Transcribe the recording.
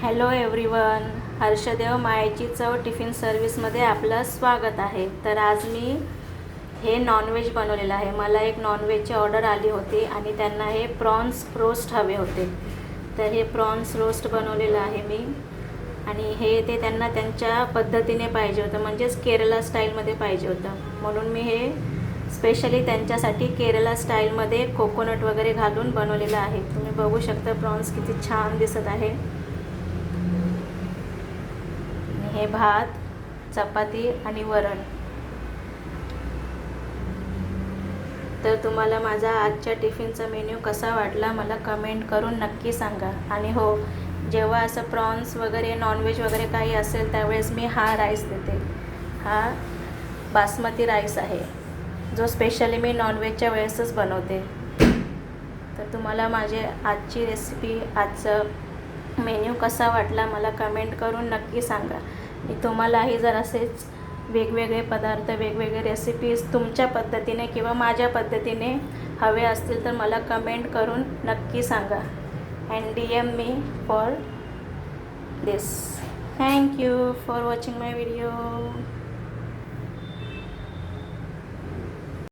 Hello everyone, Harshadeva मायेची चव tiffin सर्व्हिसमध्ये आपलं स्वागत आहे. तर आज मी हे नॉनव्हेज बनवलेलं आहे. मला एक नॉनव्हेजची ऑर्डर आली होती आणि त्यांना हे प्रॉन्स रोस्ट हवे होते. तर हे प्रॉन्स रोस्ट बनवलेलं आहे मी. आणि हे ते त्यांना त्यांच्या पद्धतीने पाहिजे होतं, म्हणजेच केरला स्टाईलमध्ये पाहिजे होतं. म्हणून मी हे स्पेशली त्यांच्यासाठी केरला स्टाईलमध्ये कोकोनट वगैरे घालून बनवलेलं आहे. तुम्ही बघू शकता प्रॉन्स किती छान दिसत आहे. हे भात, चपाती आणि वरण. तर तुम्हाला माझा आजच्या टिफिनचा मेन्यू कसा वाटला मला कमेंट करून नक्की सांगा. आणि हो, जेव्हा असं प्रॉन्स वगैरे नॉनव्हेज वगैरे काही असेल त्यावेळेस मी हा राईस देते. हा बासमती राईस आहे, जो स्पेशली मी नॉनव्हेजच्या वेळेसच बनवते. तर तुम्हाला माझे आजची रेसिपी, आजचं मेन्यू कसा वाटला मला कमेंट करून नक्की सांगा. मी तुम्हालाही जर असेच वेगवेगळे पदार्थ, वेगवेगळे रेसिपीज तुमच्या पद्धतीने किंवा माझ्या पद्धतीने हवे असतील तर मला कमेंट करून नक्की सांगा. And DM me for this. Thank you for watching my video.